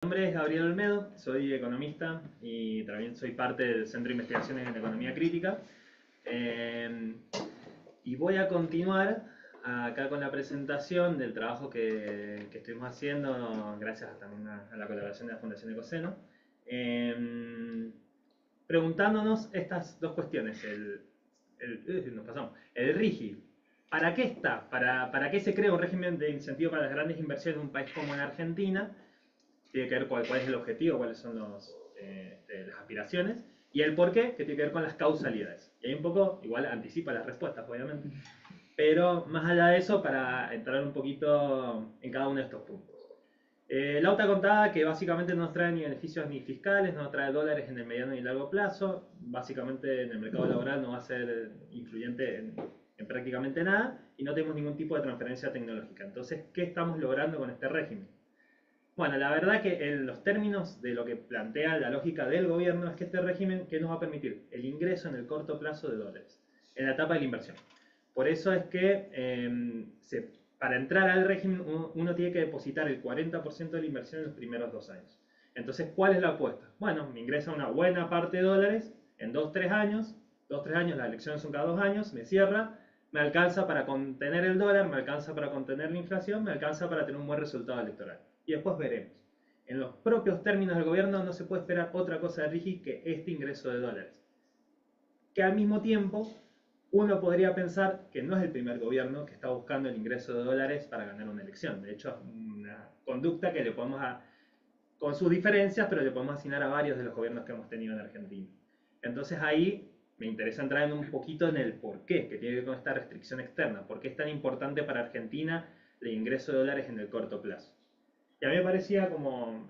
Mi nombre es Gabriel Olmedo, soy economista y también soy parte del Centro de Investigaciones en Economía Crítica. Eh, y voy a continuar acá con la presentación del trabajo que estuvimos haciendo, gracias también a la colaboración de la Fundación Ecoseno, preguntándonos estas dos cuestiones. Nos pasamos. El RIGI, ¿para qué está? ¿Para qué se crea un régimen de incentivo para las grandes inversiones en un país como en Argentina? Tiene que ver cuál es el objetivo, cuáles son las aspiraciones, y el por qué, que tiene que ver con las causalidades. Y ahí un poco, igual anticipa las respuestas, obviamente, pero más allá de eso, para entrar un poquito en cada uno de estos puntos. La OTA contada que básicamente no nos trae ni beneficios ni fiscales, no nos trae dólares en el mediano ni largo plazo, básicamente en el mercado laboral no va a ser influyente en prácticamente nada, y no tenemos ningún tipo de transferencia tecnológica. Entonces, ¿qué estamos logrando con este régimen? Bueno, la verdad que en los términos de lo que plantea la lógica del gobierno es que este régimen, ¿qué nos va a permitir? El ingreso en el corto plazo de dólares, en la etapa de la inversión. Por eso es que para entrar al régimen uno tiene que depositar el 40% de la inversión en los primeros 2 años. Entonces, ¿cuál es la apuesta? Bueno, me ingresa una buena parte de dólares en 2-3 años, 2-3 años, las elecciones son cada 2 años, me cierra, me alcanza para contener el dólar, me alcanza para contener la inflación, me alcanza para tener un buen resultado electoral. Y después veremos. En los propios términos del gobierno no se puede esperar otra cosa de RIGI que este ingreso de dólares. Que al mismo tiempo uno podría pensar que no es el primer gobierno que está buscando el ingreso de dólares para ganar una elección. De hecho, es una conducta que le podemos, con sus diferencias, pero le podemos asignar a varios de los gobiernos que hemos tenido en Argentina. Entonces ahí me interesa entrar en un poquito en el por qué, que tiene que ver con esta restricción externa. ¿Por qué es tan importante para Argentina el ingreso de dólares en el corto plazo? Y a mí me parecía como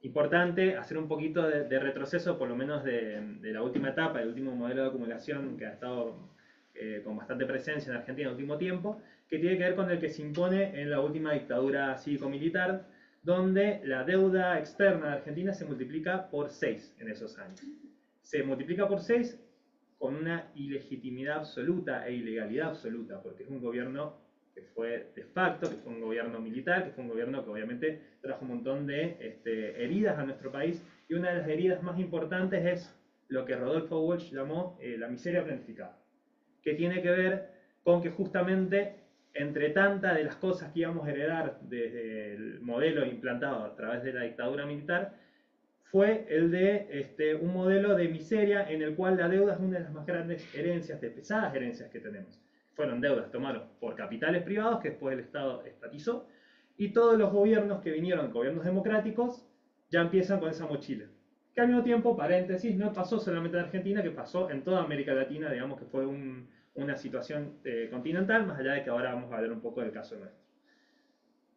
importante hacer un poquito de retroceso, por lo menos de la última etapa, el último modelo de acumulación que ha estado con bastante presencia en Argentina en el último tiempo, que tiene que ver con el que se impone en la última dictadura cívico-militar, donde la deuda externa de Argentina se multiplica por 6 en esos años. Se multiplica por 6 con una ilegitimidad absoluta e ilegalidad absoluta, porque es un gobierno que fue de facto, que fue un gobierno militar, que fue un gobierno que obviamente trajo un montón de heridas a nuestro país, y una de las heridas más importantes es lo que Rodolfo Walsh llamó la miseria planificada, que tiene que ver con que justamente entre tantas de las cosas que íbamos a heredar desde el modelo implantado a través de la dictadura militar, fue el de un modelo de miseria en el cual la deuda es una de las más grandes herencias, de pesadas herencias que tenemos. Fueron deudas tomadas por capitales privados que después el Estado estatizó, y todos los gobiernos que vinieron, gobiernos democráticos, ya empiezan con esa mochila. Que al mismo tiempo, paréntesis, no pasó solamente en Argentina, que pasó en toda América Latina, digamos que fue una situación continental, más allá de que ahora vamos a ver un poco del caso nuestro.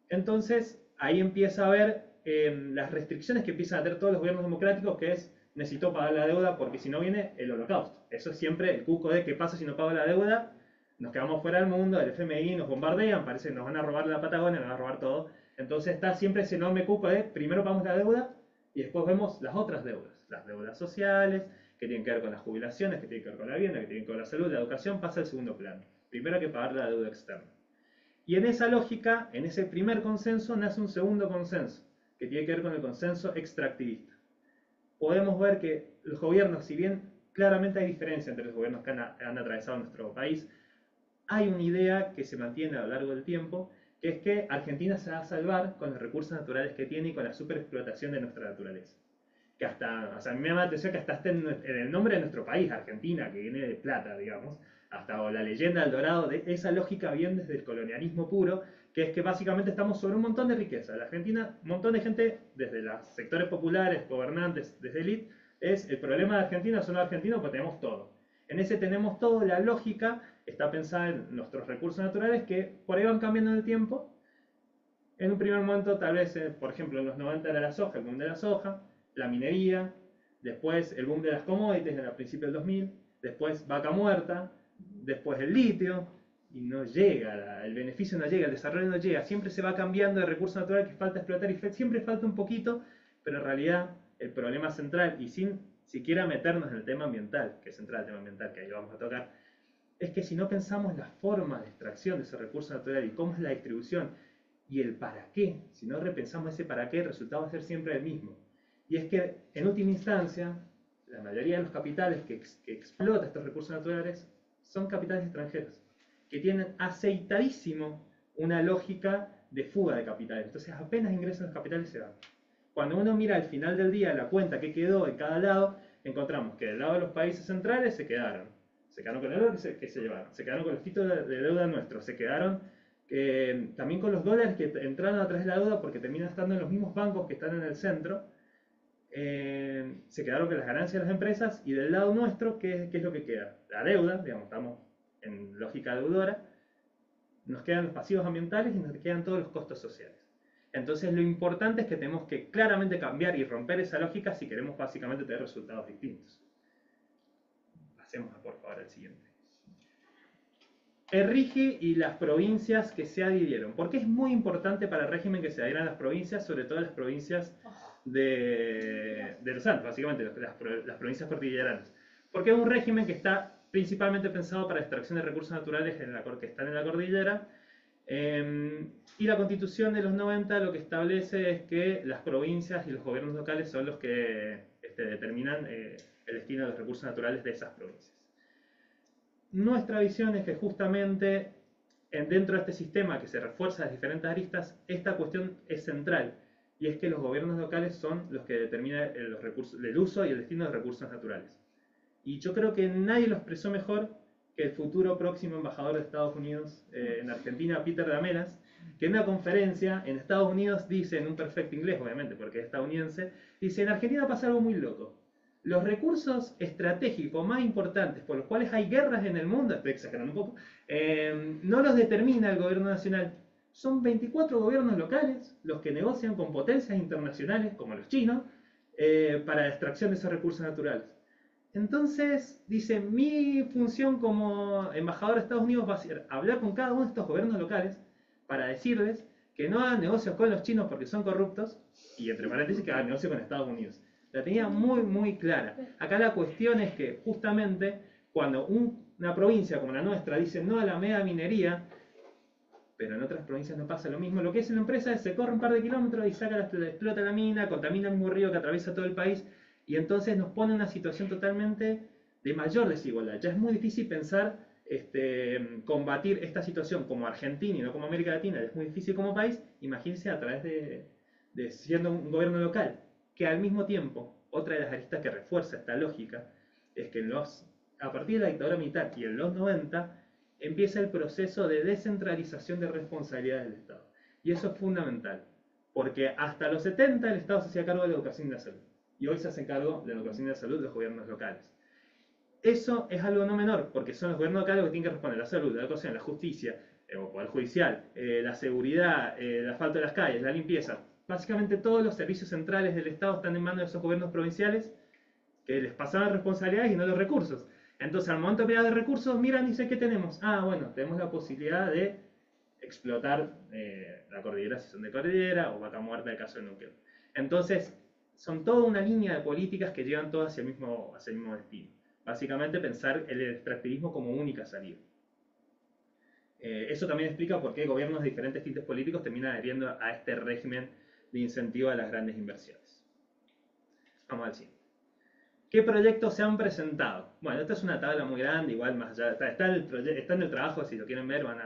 Entonces, ahí empieza a ver las restricciones que empiezan a tener todos los gobiernos democráticos, que es, necesito pagar la deuda porque si no viene el holocausto. Eso es siempre el cuco de qué pasa si no pago la deuda, nos quedamos fuera del mundo, el FMI nos bombardean, parece que nos van a robar la Patagonia, nos van a robar todo. Entonces está siempre ese enorme cuco de, primero pagamos la deuda y después vemos las otras deudas. Las deudas sociales, que tienen que ver con las jubilaciones, que tienen que ver con la vivienda, que tienen que ver con la salud, la educación, pasa al segundo plano. Primero hay que pagar la deuda externa. Y en esa lógica, en ese primer consenso, nace un segundo consenso, que tiene que ver con el consenso extractivista. Podemos ver que los gobiernos, si bien claramente hay diferencia entre los gobiernos que han atravesado nuestro país, hay una idea que se mantiene a lo largo del tiempo, que es que Argentina se va a salvar con los recursos naturales que tiene y con la superexplotación de nuestra naturaleza. Que hasta, o sea, a mí me llama la atención que hasta esté en el nombre de nuestro país, Argentina, que viene de plata, digamos, hasta o la leyenda del Dorado, de esa lógica bien desde el colonialismo puro, que es que básicamente estamos sobre un montón de riqueza. La Argentina, un montón de gente, desde los sectores populares, gobernantes, desde élite, es el problema de Argentina, son los argentinos, pues tenemos todo. En ese tenemos todo, la lógica está pensada en nuestros recursos naturales que por ahí van cambiando en el tiempo. En un primer momento, tal vez, por ejemplo, en los 90 era la soja, el boom de la soja, la minería, después el boom de las commodities en el principio del 2000, después vaca muerta, después el litio, y no llega, el beneficio no llega, el desarrollo no llega, siempre se va cambiando de recurso natural que falta explotar y siempre falta un poquito, pero en realidad el problema central, y sin siquiera meternos en el tema ambiental, que es central el tema ambiental, que ahí vamos a tocar, es que si no pensamos la forma de extracción de ese recurso natural y cómo es la distribución, y el para qué. Si no repensamos ese para qué, el resultado va a ser siempre el mismo. Y es que, en última instancia, la mayoría de los capitales que explota estos recursos naturales son capitales extranjeros, que tienen aceitadísimo una lógica de fuga de capitales. Entonces, apenas ingresan los capitales, se van. Cuando uno mira al final del día la cuenta que quedó en cada lado, encontramos que del lado de los países centrales se quedaron con el oro que se llevaron, se quedaron con los títulos de deuda nuestros, se quedaron también con los dólares que entraron a través de la deuda porque terminan estando en los mismos bancos que están en el centro, se quedaron con las ganancias de las empresas, y del lado nuestro, ¿qué es lo que queda? La deuda, digamos, estamos en lógica deudora, nos quedan los pasivos ambientales y nos quedan todos los costos sociales. Entonces lo importante es que tenemos que claramente cambiar y romper esa lógica si queremos básicamente tener resultados distintos. Pasemos por favor al siguiente. El RIGI y las provincias que se adhirieron. ¿Por qué es muy importante para el régimen que se adhieran las provincias, sobre todo las provincias de los Andes, básicamente las provincias cordilleranas? Porque es un régimen que está principalmente pensado para extracción de recursos naturales que están en la cordillera, y la Constitución de los 90 lo que establece es que las provincias y los gobiernos locales son los que determinan el destino de los recursos naturales de esas provincias. Nuestra visión es que justamente dentro de este sistema que se refuerza las diferentes aristas, esta cuestión es central, y es que los gobiernos locales son los que determinan el uso y el destino de recursos naturales. Y yo creo que nadie lo expresó mejor que el futuro próximo embajador de Estados Unidos en Argentina, Peter Damelas, que en una conferencia en Estados Unidos dice, en un perfecto inglés obviamente porque es estadounidense, dice: en Argentina pasa algo muy loco. Los recursos estratégicos más importantes por los cuales hay guerras en el mundo, estoy exagerando un poco, no los determina el gobierno nacional. Son 24 gobiernos locales los que negocian con potencias internacionales, como los chinos, para la extracción de esos recursos naturales. Entonces, dice, mi función como embajador de Estados Unidos va a ser hablar con cada uno de estos gobiernos locales para decirles que no hagan negocios con los chinos porque son corruptos, y entre paréntesis que hagan negocio con Estados Unidos. La tenía muy, muy clara. Acá la cuestión es que justamente cuando una provincia como la nuestra dice no a la mega minería, pero en otras provincias no pasa lo mismo, lo que hace la empresa es se corre un par de kilómetros y explota la mina, contamina el mismo río que atraviesa todo el país, y entonces nos pone en una situación totalmente de mayor desigualdad. Ya es muy difícil pensar combatir esta situación como Argentina y no como América Latina, es muy difícil como país. Imagínense a través de siendo un gobierno local, que al mismo tiempo, otra de las aristas que refuerza esta lógica, es que a partir de la dictadura militar y en los 90, empieza el proceso de descentralización de responsabilidades del Estado. Y eso es fundamental, porque hasta los 70 el Estado se hacía cargo de la educación y la salud, y hoy se hacen cargo de la educación y la salud de los gobiernos locales. Eso es algo no menor, porque son los gobiernos locales los que tienen que responder la salud, la educación, la justicia, o poder judicial, la seguridad, el asfalto de las calles, la limpieza. Básicamente todos los servicios centrales del Estado están en manos de esos gobiernos provinciales que les pasaban responsabilidades y no los recursos. Entonces, al momento de mirar de recursos, miran y dicen: ¿qué tenemos? Ah, bueno, tenemos la posibilidad de explotar la cordillera si son de cordillera, o Vaca Muerta en el caso de Núquel. Entonces, son toda una línea de políticas que llevan todas hacia el mismo destino. Básicamente, pensar el extractivismo como única salida. Eso también explica por qué gobiernos de diferentes tintes políticos terminan adheriendo a este régimen de incentivo a las grandes inversiones. Vamos al siguiente. ¿Qué proyectos se han presentado? Bueno, esta es una tabla muy grande, igual más allá, está en el trabajo, si lo quieren ver van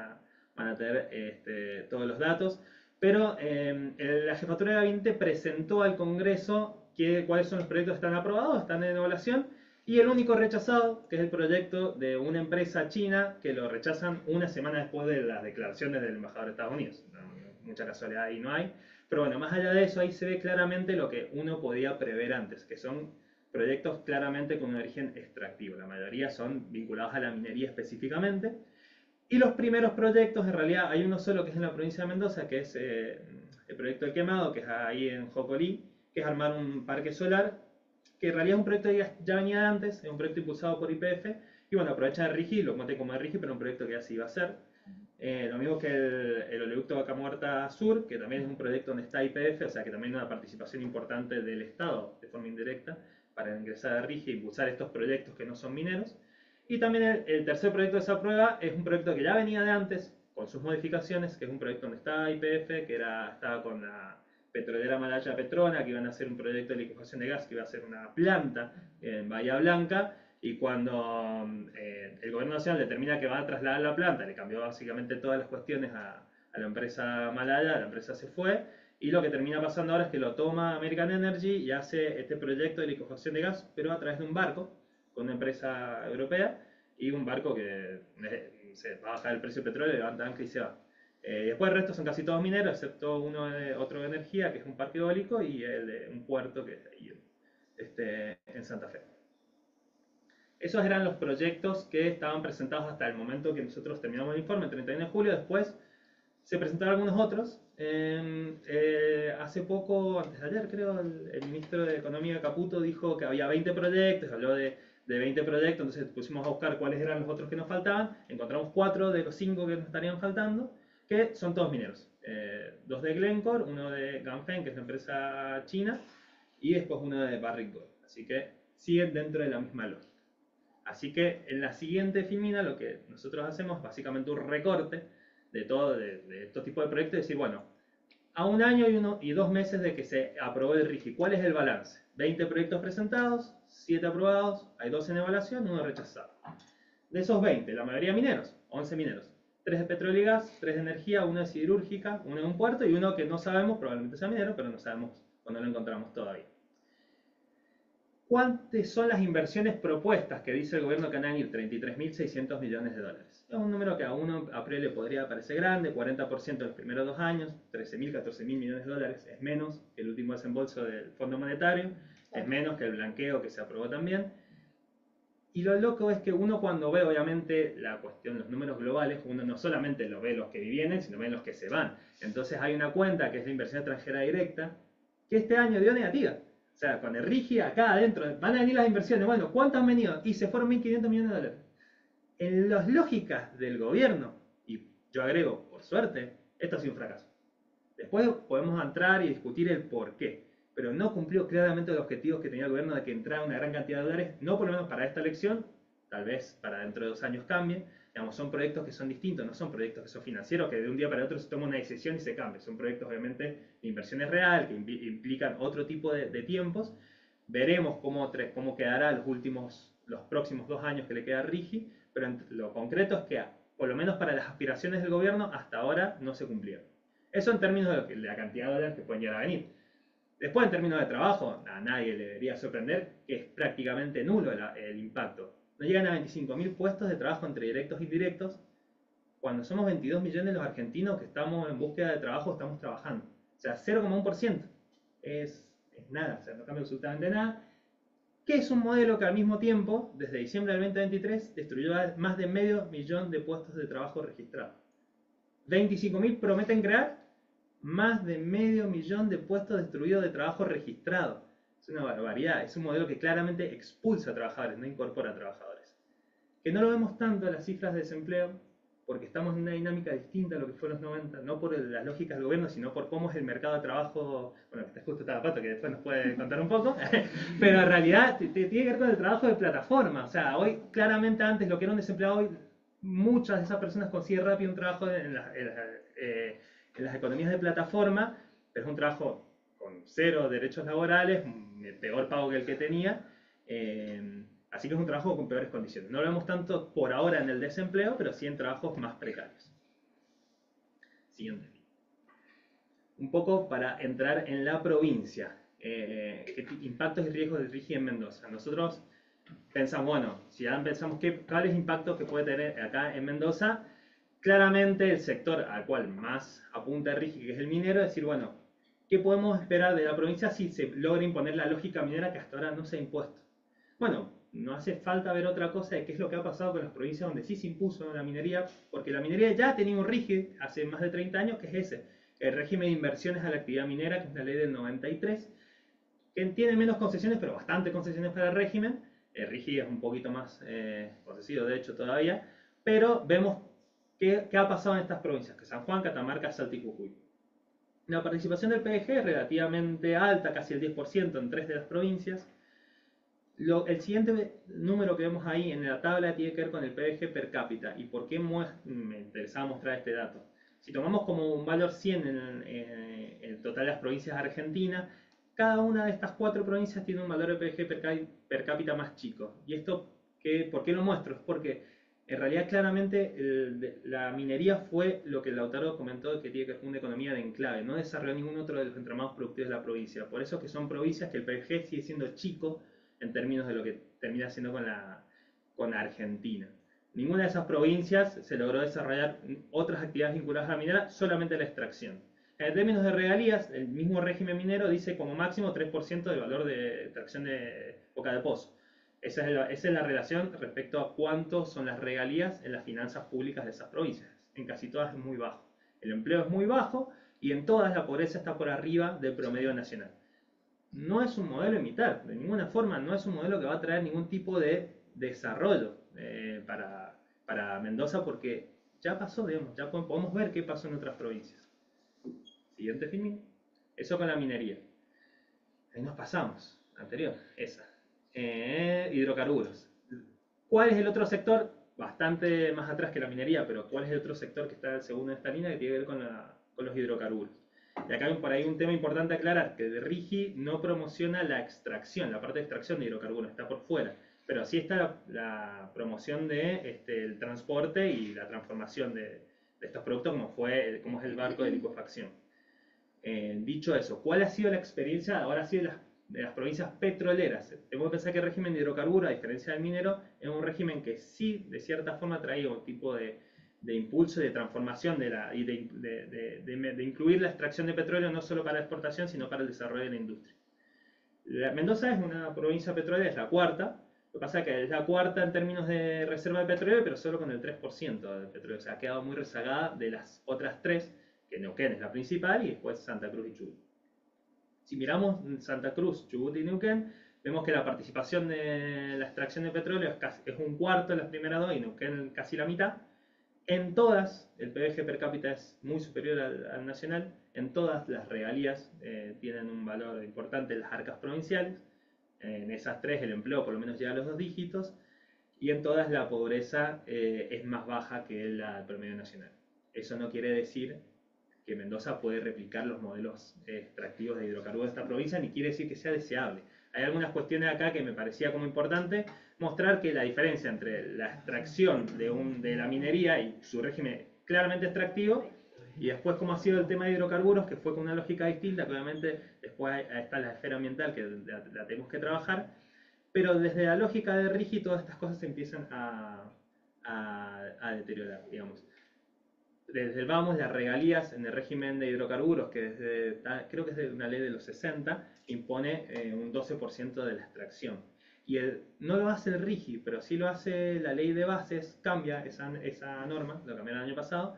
a tener todos los datos, pero la Jefatura de Gabinete presentó al Congreso cuáles son los proyectos que están aprobados, están en evaluación, y el único rechazado, que es el proyecto de una empresa china, que lo rechazan una semana después de las declaraciones del embajador de Estados Unidos. Mucha casualidad ahí no hay, pero bueno, más allá de eso, ahí se ve claramente lo que uno podía prever antes, que son proyectos claramente con un origen extractivo. La mayoría son vinculados a la minería específicamente. Y los primeros proyectos, en realidad, hay uno solo que es en la provincia de Mendoza, que es el proyecto del Quemado, que es ahí en Jocolí, que es armar un parque solar, que en realidad es un proyecto que ya venía de antes, es un proyecto impulsado por YPF, y bueno, aprovecha de RIGI, lo conté como de RIGI, pero un proyecto que ya se iba a hacer. Lo mismo que el oleoducto Vaca Muerta Sur, que también es un proyecto donde está YPF, o sea que también hay una participación importante del Estado de forma indirecta para ingresar a RIGI e impulsar estos proyectos que no son mineros. Y también el tercer proyecto de esa prueba es un proyecto que ya venía de antes, con sus modificaciones, que es un proyecto donde está YPF, que estaba con la petrolera malaya Petrona, que iban a hacer un proyecto de liquefacción de gas, que iba a ser una planta en Bahía Blanca, y cuando el gobierno nacional determina que va a trasladar la planta, le cambió básicamente todas las cuestiones a la empresa malaya, la empresa se fue, y lo que termina pasando ahora es que lo toma American Energy y hace este proyecto de liquefacción de gas, pero a través de un barco, con una empresa europea, y un barco que se va a bajar el precio del petróleo, levanta ancla y se va. Después el resto son casi todos mineros, excepto otro de energía, que es un parque eólico, y el de un puerto que es ahí en Santa Fe. Esos eran los proyectos que estaban presentados hasta el momento que nosotros terminamos el informe, el 31 de julio. Después se presentaron algunos otros. Hace poco, antes de ayer creo, el ministro de Economía Caputo dijo que había 20 proyectos, habló de 20 proyectos, entonces pusimos a buscar cuáles eran los otros que nos faltaban. Encontramos 4 de los 5 que nos estarían faltando, que son todos mineros. 2 de Glencore, uno de Ganfeng, que es la empresa china, y después uno de Barrick Gold. Así que siguen dentro de la misma lógica. Así que en la siguiente filmina lo que nosotros hacemos es básicamente un recorte de estos tipos de proyectos y decir, bueno, a un año y 2 meses de que se aprobó el RIGI, ¿cuál es el balance? 20 proyectos presentados, 7 aprobados, hay 2 en evaluación, 1 rechazado. De esos 20, la mayoría mineros, 11 mineros. 3 de petróleo y gas, 3 de energía, 1 de siderúrgica, 1 de un puerto y 1 que no sabemos, probablemente sea minero, pero no sabemos cuando lo encontramos todavía. ¿Cuántas son las inversiones propuestas que dice el gobierno que van a ir? 33.600 millones de dólares. Es un número que a uno a priori le podría parecer grande, 40% en los primeros 2 años, 13.000, 14.000 millones de dólares, es menos que el último desembolso del Fondo Monetario, es menos que el blanqueo que se aprobó también. Y lo loco es que uno cuando ve obviamente la cuestión, los números globales, uno no solamente lo ve los que vienen, sino ve los que se van. Entonces hay una cuenta que es la inversión extranjera directa, que este año dio negativa. O sea, con el RIGI acá adentro, van a venir las inversiones. Bueno, ¿cuántas han venido? Y se fueron 1.500 millones de dólares. En las lógicas del gobierno, y yo agrego, por suerte, esto ha sido un fracaso. Después podemos entrar y discutir el por qué. Pero no cumplió claramente los objetivos que tenía el gobierno de que entrara una gran cantidad de dólares, no por lo menos para esta elección, tal vez para dentro de 2 años cambie. Digamos, son proyectos que son distintos, no son proyectos que son financieros, que de un día para otro se toma una decisión y se cambia. Son proyectos obviamente de inversiones real, que implican otro tipo de tiempos. Veremos cómo quedará los próximos 2 años que le queda a RIGI, pero lo concreto es que, por lo menos para las aspiraciones del gobierno, hasta ahora no se cumplieron. Eso en términos de la cantidad de dólares que pueden llegar a venir. Después, en términos de trabajo, a nadie le debería sorprender que es prácticamente nulo el impacto. No llegan a 25.000 puestos de trabajo entre directos e indirectos, cuando somos 22 millones los argentinos que estamos en búsqueda de trabajo, estamos trabajando. O sea, 0,1%. Es nada, o sea, no cambia absolutamente nada. Que es un modelo que al mismo tiempo, desde diciembre del 2023, destruyó más de medio millón de puestos de trabajo registrados. 25.000 prometen crear, más de medio millón de puestos destruidos de trabajo registrado. Es una barbaridad, es un modelo que claramente expulsa a trabajadores, no incorpora a trabajadores. Que no lo vemos tanto en las cifras de desempleo, porque estamos en una dinámica distinta a lo que fue en los 90, no por las lógicas del gobierno, sino por cómo es el mercado de trabajo, bueno, que está justo Pato, que después nos puede contar un poco, pero en realidad tiene que ver con el trabajo de plataforma. O sea, hoy claramente antes lo que era un desempleado, hoy muchas de esas personas consiguen rápido un trabajo en las economías de plataforma, pero es un trabajo con 0 derechos laborales, peor pago que el que tenía, así que es un trabajo con peores condiciones. No lo vemos tanto por ahora en el desempleo, pero sí en trabajos más precarios. Siguiente. Un poco para entrar en la provincia. ¿Qué impactos y riesgos del RIGI en Mendoza? Nosotros pensamos, bueno, si ya pensamos cuáles impactos que puede tener acá en Mendoza, claramente el sector al cual más apunta el RIGI, que es el minero, es decir, bueno, ¿qué podemos esperar de la provincia si se logra imponer la lógica minera que hasta ahora no se ha impuesto? Bueno, no hace falta ver otra cosa de qué es lo que ha pasado con las provincias donde sí se impuso la minería, porque la minería ya tenía un RIGI hace más de 30 años, que es ese, el régimen de inversiones a la actividad minera, que es la ley del 93, que tiene menos concesiones, pero bastante concesiones para el régimen. El RIGI es un poquito más concesivo, de hecho, todavía, pero vemos qué ha pasado en estas provincias, que San Juan, Catamarca, Salta y Jujuy. La participación del PDG es relativamente alta, casi el 10% en 3 de las provincias. El siguiente número que vemos ahí en la tabla tiene que ver con el PBG per cápita. ¿Y por qué me interesaba mostrar este dato? Si tomamos como un valor 100 en total las provincias de Argentina, cada una de estas 4 provincias tiene un valor de PBG per cápita más chico. ¿Y esto por qué lo muestro? Es porque en realidad claramente la minería fue lo que Lautaro comentó que tiene que ver con una economía de enclave. No desarrolló ningún otro de los entramados productivos de la provincia. Por eso que son provincias que el PBG sigue siendo chico en términos de lo que termina haciendo con Argentina. Ninguna de esas provincias se logró desarrollar otras actividades vinculadas a la minera, solamente la extracción. En términos de regalías, el mismo régimen minero dice como máximo 3% del valor de extracción de boca de pozo. Esa es la relación respecto a cuánto son las regalías en las finanzas públicas de esas provincias. En casi todas es muy bajo. El empleo es muy bajo y en todas la pobreza está por arriba del promedio nacional. No es un modelo a imitar, de ninguna forma no es un modelo que va a traer ningún tipo de desarrollo para Mendoza porque ya pasó, digamos, ya podemos ver qué pasó en otras provincias. Siguiente filmín. Eso con la minería. Ahí nos pasamos. Anterior, esa. Hidrocarburos. ¿Cuál es el otro sector? Bastante más atrás que la minería, pero ¿cuál es el otro sector que está segundo en esta línea que tiene que ver con los hidrocarburos? Y acá hay por ahí un tema importante a aclarar, que el RIGI no promociona la extracción, la parte de extracción de hidrocarburos, está por fuera. Pero sí está la promoción de el transporte y la transformación de estos productos como es el barco de licuefacción. Dicho eso, ¿cuál ha sido la experiencia ahora sí de las provincias petroleras? Tengo que pensar que el régimen de hidrocarburos, a diferencia del minero, es un régimen que sí, de cierta forma, traía un tipo de impulso, de transformación y de incluir la extracción de petróleo no solo para la exportación, sino para el desarrollo de la industria. Mendoza es una provincia petrolera, es la cuarta. Lo que pasa es que es la cuarta en términos de reserva de petróleo, pero solo con el 3% de petróleo. O sea, ha quedado muy rezagada de las otras tres, que Neuquén es la principal y después Santa Cruz y Chubut. Si miramos Santa Cruz, Chubut y Neuquén, vemos que la participación de la extracción de petróleo es un cuarto en las primeras dos y Neuquén casi la mitad. En todas, el PBG per cápita es muy superior al nacional. En todas las regalías tienen un valor importante en las arcas provinciales. En esas tres el empleo por lo menos llega a los 2 dígitos. Y en todas la pobreza es más baja que el promedio nacional. Eso no quiere decir que Mendoza puede replicar los modelos extractivos de hidrocarburos de esta provincia, ni quiere decir que sea deseable. Hay algunas cuestiones acá que me parecía como importante mostrar que la diferencia entre la extracción de la minería y su régimen claramente extractivo, y después cómo ha sido el tema de hidrocarburos, que fue con una lógica distinta, que obviamente después está la esfera ambiental que la tenemos que trabajar, pero desde la lógica de RIGI todas estas cosas se empiezan a deteriorar, digamos. Vamos, las regalías en el régimen de hidrocarburos, que creo que es de una ley de los 60, impone un 12% de la extracción. Y no lo hace el RIGI, pero sí lo hace la ley de bases, cambia esa norma, lo cambió el año pasado,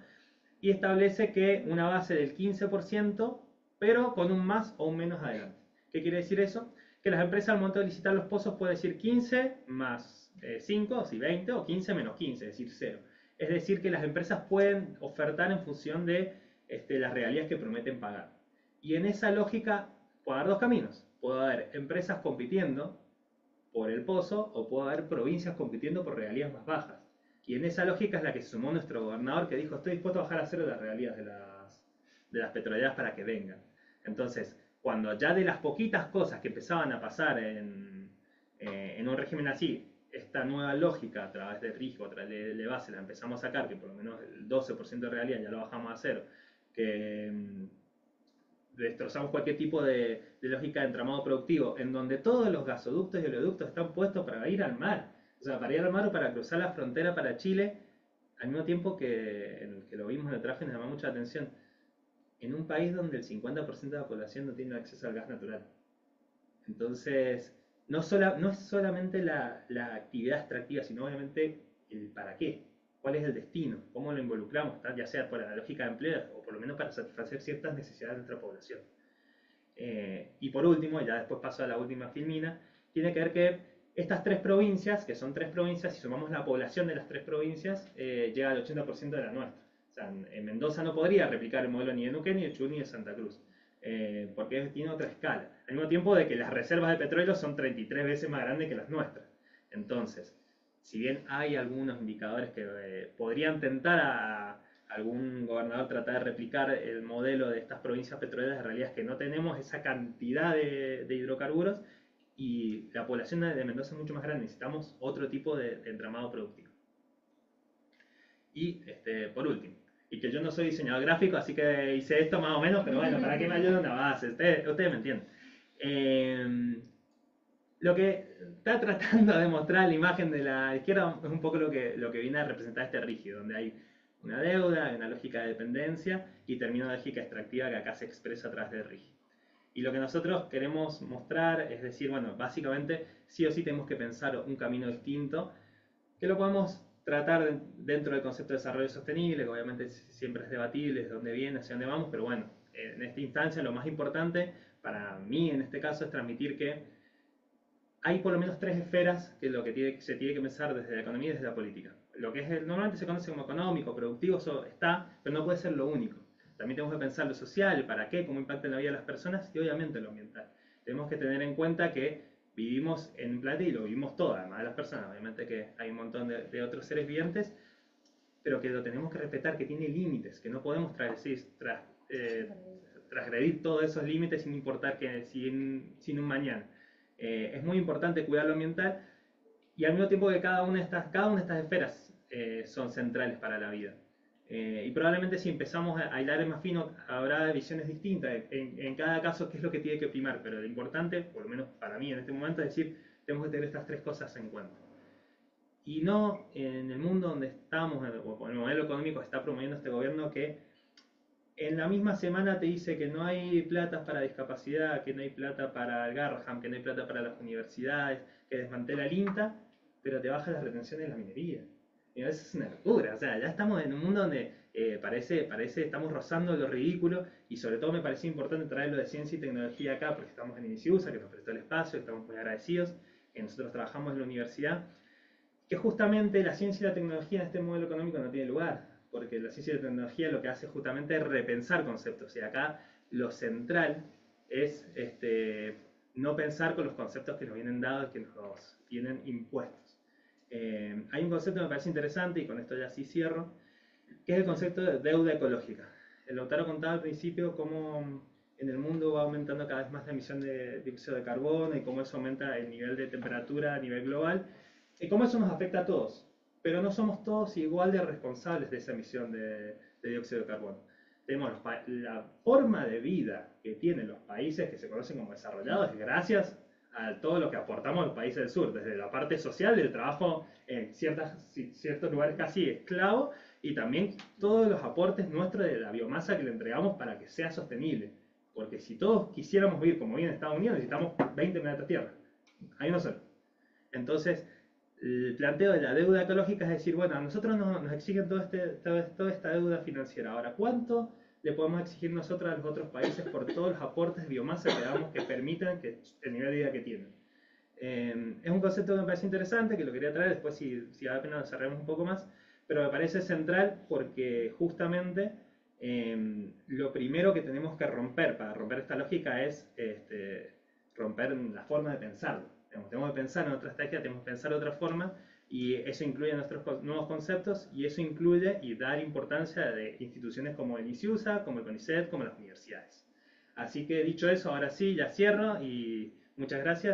y establece que una base del 15%, pero con un más o un menos adelante. ¿Qué quiere decir eso? Que las empresas al momento de licitar los pozos pueden decir 15 más 5, o si 20, o 15 menos 15, es decir, 0. Es decir, que las empresas pueden ofertar en función de las regalías que prometen pagar. Y en esa lógica puede haber dos caminos. Puede haber empresas compitiendo por el pozo o puede haber provincias compitiendo por regalías más bajas. Y en esa lógica es la que se sumó nuestro gobernador que dijo, estoy dispuesto a bajar a cero las regalías de las petroleras para que vengan. Entonces, cuando ya de las poquitas cosas que empezaban a pasar en un régimen así, esta nueva lógica a través de RIGI o a través de base la empezamos a sacar, que por lo menos el 12% de regalías ya lo bajamos a cero, que destrozamos cualquier tipo de lógica de entramado productivo, en donde todos los gasoductos y oleoductos están puestos para ir al mar. O sea, para ir al mar o para cruzar la frontera para Chile, al mismo tiempo que lo vimos en el traje nos llamó mucha atención. En un país donde el 50% de la población no tiene acceso al gas natural. Entonces, no es solamente la actividad extractiva, sino obviamente el para qué, cuál es el destino, cómo lo involucramos, ya sea por la lógica de empleo o por lo menos para satisfacer ciertas necesidades de nuestra población. Y por último, ya después paso a la última filmina, tiene que ver que estas tres provincias, que son tres provincias, si sumamos la población de las tres provincias, llega al 80% de la nuestra. O sea, en Mendoza no podría replicar el modelo ni de Neuquén, ni de Chubut, ni de Santa Cruz. porque tiene otra escala. Al mismo tiempo de que las reservas de petróleo son 33 veces más grandes que las nuestras. Entonces, si bien hay algunos indicadores que podrían tentar a algún gobernador tratar de replicar el modelo de estas provincias petroleras, la realidad es que no tenemos esa cantidad de hidrocarburos y la población de Mendoza es mucho más grande, necesitamos otro tipo de entramado productivo. Y por último, y que yo no soy diseñador gráfico, así que hice esto más o menos, pero bueno, para que me ayude una base, ustedes me entienden. Lo que está tratando de mostrar la imagen de la izquierda es un poco lo que viene a representar este rígido, donde hay una deuda, hay una lógica de dependencia y termina una lógica extractiva que acá se expresa a través del rígido. Y lo que nosotros queremos mostrar es decir, bueno, básicamente sí o sí tenemos que pensar un camino distinto, que lo podemos tratar dentro del concepto de desarrollo sostenible, que obviamente siempre es debatible, de dónde viene, hacia dónde vamos, pero bueno, en esta instancia lo más importante para mí en este caso es transmitir que hay por lo menos tres esferas que lo que se tiene que pensar desde la economía y desde la política. Lo que normalmente se conoce como económico, productivo, eso está, pero no puede ser lo único. También tenemos que pensar lo social, para qué, cómo impacta en la vida de las personas y obviamente lo ambiental. Tenemos que tener en cuenta que vivimos en un planeta y lo vivimos todo, además de las personas. Obviamente que hay un montón de otros seres vivientes, pero que lo tenemos que respetar, que tiene límites, que no podemos transgredir todos esos límites sin importar que sin un mañana. Es muy importante cuidar lo ambiental y al mismo tiempo que cada una de estas esferas son centrales para la vida. Y probablemente si empezamos a hilar más fino habrá visiones distintas en cada caso qué es lo que tiene que primar, pero lo importante, por lo menos para mí en este momento, es decir, tenemos que tener estas tres cosas en cuenta. Y no en el mundo donde estamos, o en el modelo económico que está promoviendo este gobierno, que en la misma semana te dice que no hay plata para discapacidad, que no hay plata para el Garrahan, que no hay plata para las universidades, que desmantela el INTA, pero te baja las retenciones de la minería. Y eso es una locura, o sea, ya estamos en un mundo donde parece estamos rozando lo ridículo y sobre todo me parece importante traerlo de ciencia y tecnología acá porque estamos en INICIUSA, que nos prestó el espacio, estamos muy agradecidos, que nosotros trabajamos en la universidad, que justamente la ciencia y la tecnología en este modelo económico no tiene lugar, porque la ciencia y la tecnología lo que hace justamente es repensar conceptos, y acá lo central es no pensar con los conceptos que nos vienen dados, que nos vienen impuestos. Hay un concepto que me parece interesante, y con esto ya sí cierro, que es el concepto de deuda ecológica. El Lautaro contaba al principio cómo en el mundo va aumentando cada vez más la emisión de dióxido de carbono y cómo eso aumenta el nivel de temperatura a nivel global y cómo eso nos afecta a todos. Pero no somos todos igual de responsables de esa emisión de dióxido de carbono. Tenemos la forma de vida que tienen los países que se conocen como desarrollados gracias a todo lo que aportamos a los países del sur, desde la parte social, del trabajo en ciertos lugares casi esclavos, y también todos los aportes nuestros de la biomasa que le entregamos para que sea sostenible. Porque si todos quisiéramos vivir como vive en Estados Unidos, necesitamos 20 planetas Tierra. Hay uno solo. Entonces, el planteo de la deuda ecológica es decir, bueno, a nosotros nos exigen toda esta deuda financiera. Ahora, ¿cuánto le podemos exigir nosotros a los otros países por todos los aportes de biomasa que damos que permitan que el nivel de vida que tienen? Es un concepto que me parece interesante, que lo quería traer, después si da pena lo cerremos un poco más, pero me parece central porque justamente lo primero que tenemos que romper para romper esta lógica es romper la forma de pensarlo. Tenemos que pensar en otra estrategia, tenemos que pensar de otra forma, y eso incluye nuestros nuevos conceptos, y eso incluye y dar importancia de instituciones como el ICIUSA, como el CONICET, como las universidades. Así que dicho eso, ahora sí, ya cierro y muchas gracias.